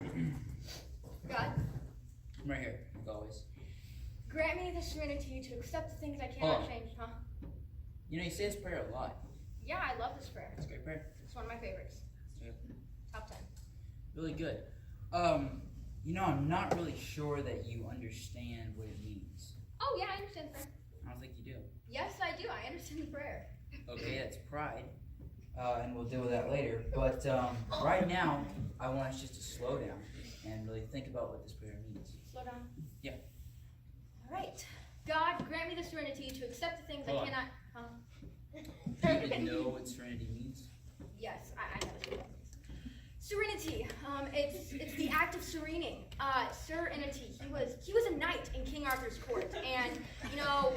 God, I'm right here, as always. grant me the serenity to accept the things I Hold cannot on. change, huh? You know, you say this prayer a lot. Yeah, I love this prayer. It's a great prayer. It's one of my favorites. It's Top 10. really good. I'm not really sure that you understand what it means. Oh, yeah, I understand the prayer. I don't think you do. Yes, I do. I understand the prayer. Okay, that's pride. And we'll deal with that later. But right now, I want us just to slow down and really think about what this prayer means. Slow down. Yeah. All right. God, grant me the serenity to accept the things Hold I on. cannot. Do you even know what serenity means? Yes, I know this. Serenity. It's the act of serening. Serenity. He was a knight in King Arthur's court, and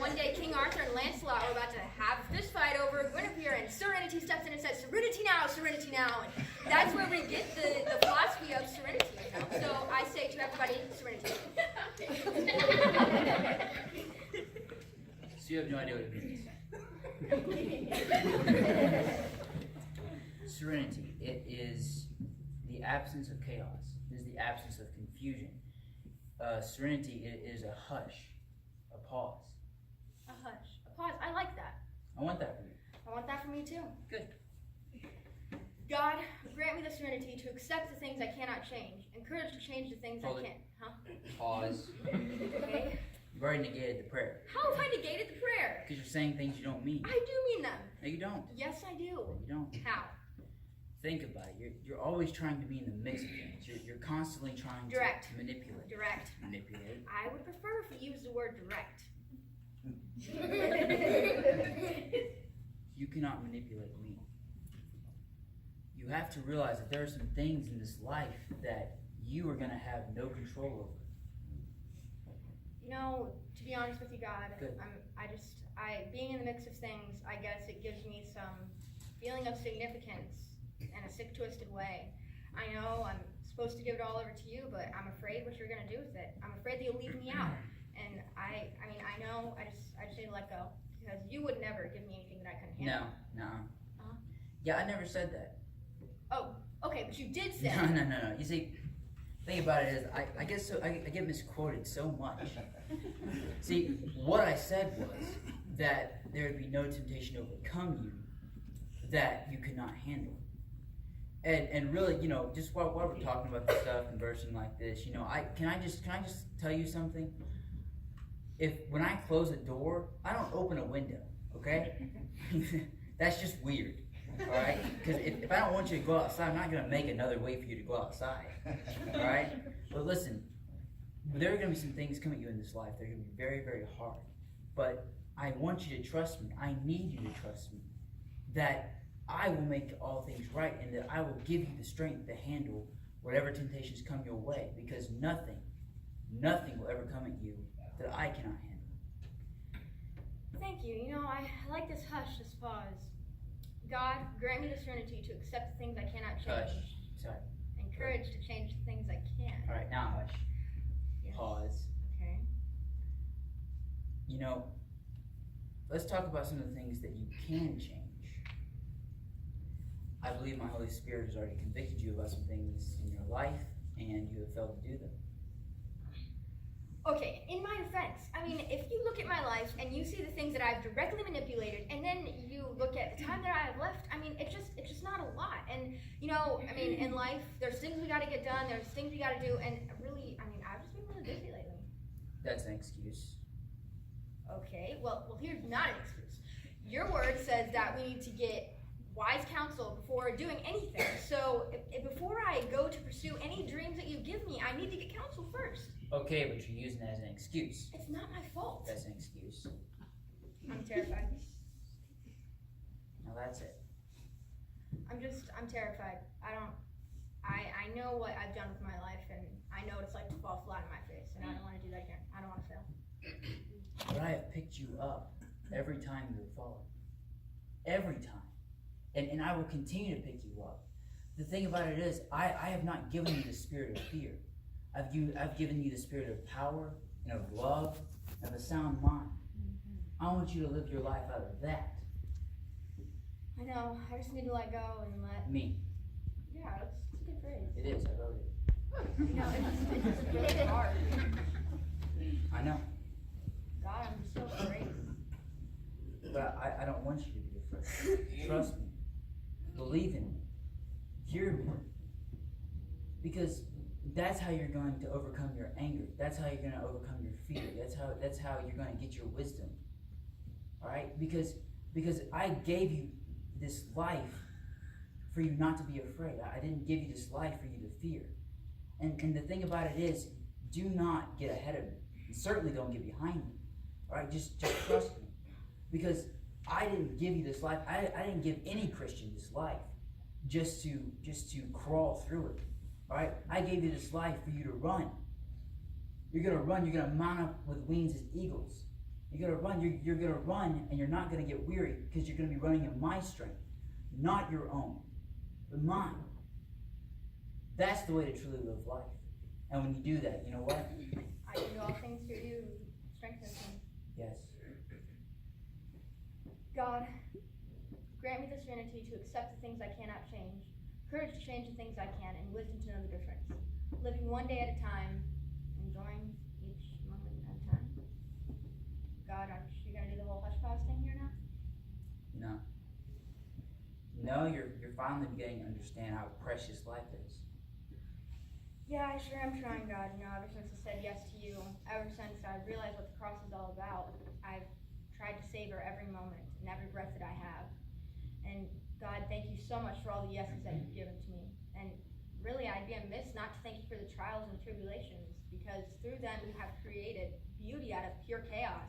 one day King Arthur and Lancelot were about to have a fist fight over Guinevere, and Serenity steps in and says, "Serenity now, serenity now," and that's where we get the philosophy of serenity. So I say to everybody, serenity. So you have no idea what it means. Serenity. It is the absence of chaos. It is the absence of confusion. Serenity, it is a hush, a pause. A hush. A pause. I like that. I want that for you. I want that for me too. Good. God, grant me the serenity to accept the things I cannot change, and courage to change the things Hold I it. can. Huh? Pause. Okay. You've already negated the prayer. How have I negated the prayer? Because you're saying things you don't mean. I do mean them. No, you don't. Yes, I do. No, you don't. How? Think about it. You're always trying to be in the mix of things. You're constantly trying Direct. to manipulate. Direct. Manipulate. I would prefer if you use the word direct. You cannot manipulate me. You have to realize that there are some things in this life that you are going to have no control over. To be honest with you, God, Good. being in the mix of things, I guess it gives me some feeling of significance in a sick, twisted way. I know I'm supposed to give it all over to you, but I'm afraid what you're going to do with it. I'm afraid that you'll leave me out. And I know, I just need to let go. Because you would never give me anything that I couldn't handle. No. Uh-huh. Yeah, I never said that. Oh, okay, but you did say No. You see, the thing about it is, I guess so. I get misquoted so much. See, what I said was that there would be no temptation to overcome you that you could not handle. And really, just while we're talking about this stuff, conversing like this, can I just tell you something? When I close a door, I don't open a window, okay? That's just weird, all right? Because if I don't want you to go outside, I'm not going to make another way for you to go outside, all right? But listen, there are going to be some things coming at you in this life that are going to be very, very hard. But I want you to trust me. I need you to trust me that I will make all things right and that I will give you the strength to handle whatever temptations come your way, because nothing will ever come at you that I cannot handle. Thank you. I like this hush, this pause. God, grant me the serenity to accept the things I cannot change. Hush. Sorry. And courage to change the things I can. All right, now hush. Yes. Pause. Okay. Let's talk about some of the things that you can change. I believe my Holy Spirit has already convicted you about some things in your life, and you have failed to do them. Okay, in my defense, if you look at my life and you see the things that I've directly manipulated, and then you look at the time that I have left, it's just not a lot. And, in life, there's things we got to get done, there's things we got to do, and really, I've just been really busy lately. That's an excuse. Okay, well, here's not an excuse. Your word says that we need to get wise counsel before doing anything. So, before I go to pursue any dreams that you give me, I need to get counsel first. Okay, but you're using it as an excuse. It's not my fault. That's an excuse. I'm terrified. Now that's it. I'm terrified. I know what I've done with my life, and I know what it's like to fall flat on my face, and I don't want to do that again. I don't want to fail. But I have picked you up every time you have fallen. Every time. And I will continue to pick you up. The thing about it is, I have not given you the spirit of fear. I've given you the spirit of power and of love and of a sound mind. I want you to live your life out of that. I know. I just need to let go and let... Me. Yeah, that's a good phrase. It is. I wrote it. You know, it's really hard. I know. God, I'm so afraid. But I don't want you to be afraid. Trust me. Believe in me. Hear me. Because that's how you're going to overcome your anger. That's how you're going to overcome your fear. That's how you're going to get your wisdom. Alright? Because I gave you this life for you not to be afraid. I didn't give you this life for you to fear. And the thing about it is, do not get ahead of me. And certainly don't get behind me. Alright? Just trust me. Because I didn't give you this life. I didn't give any Christian this life just to crawl through it. Alright? I gave you this life for you to run. You're gonna run, you're gonna mount up with wings as eagles. You're gonna run, you're gonna run, and you're not gonna get weary because you're gonna be running in my strength. Not your own, but mine. That's the way to truly live life. And when you do that, you know what? I can do all things through you who strengthens me. Yes. God, grant me the serenity to accept the things I cannot change, courage to change the things I can, and wisdom to know the difference. Living one day at a time, enjoying each moment at a time. God, aren't you gonna do the whole hush pause thing here now? No. No, you're finally beginning to understand how precious life is. Yeah, I sure am trying, God. You know, ever since I said yes to you, ever since I realized what the cross is all about, I've tried to savor every moment and every breath that I have. And God, thank you so much for all the yeses that you've given to me. And really, I'd be amiss not to thank you for the trials and tribulations, because through them you have created beauty out of pure chaos,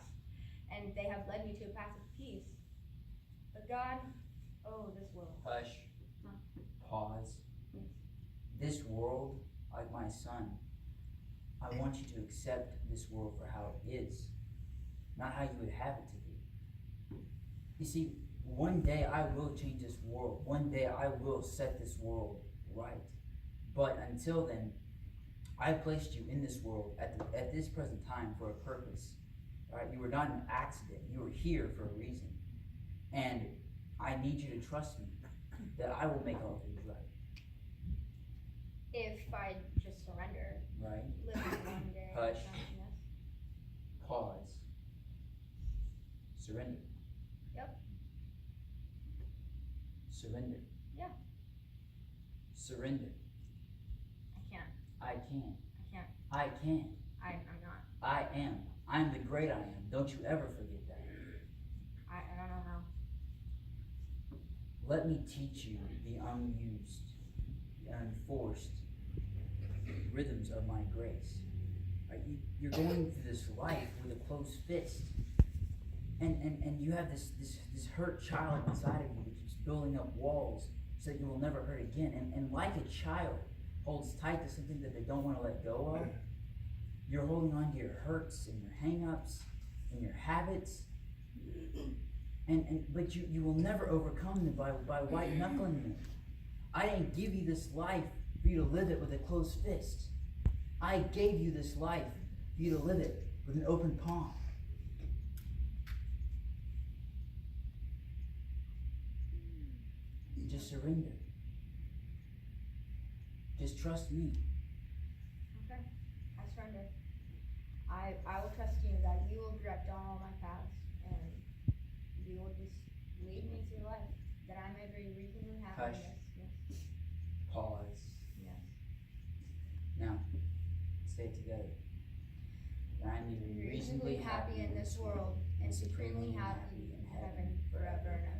and they have led me to a path of peace. But God, oh, this world. Hush. Huh? Pause. This world, like my son, I want you to accept this world for how it is, not how you would have it to be. You see, one day I will change this world. One day I will set this world right. But until then, I placed you in this world at this present time for a purpose. All right? You were not an accident. You were here for a reason. And I need you to trust me that I will make all things right. If I just surrender, Right? live one day. Hush. Yes. Pause. Surrender. Yep. Surrender. Yeah. Surrender. I can't. I can. I can't. I can. I'm not. I am. I'm the great I am. Don't you ever forget that. I don't know how. Let me teach you the unused, the unforced rhythms of my grace. Right? You're going through this life with a closed fist. And you have this hurt child inside of you that keeps building up walls so that you will never hurt again. And like a child holds tight to something that they don't want to let go of, you're holding on to your hurts and your hang-ups and your habits. But you will never overcome them by white knuckling them. I didn't give you this life for you to live it with a closed fist. I gave you this life for you to live it with an open palm. Just surrender. Just trust me. Okay. I surrender. I will trust you that you will direct all my paths, and you will just lead me through life, that I may be reasonably happy. Hush. Yes. Pause. Yes. Now, say it together. That I may be reasonably happy in this world and supremely happy in heaven forever and ever.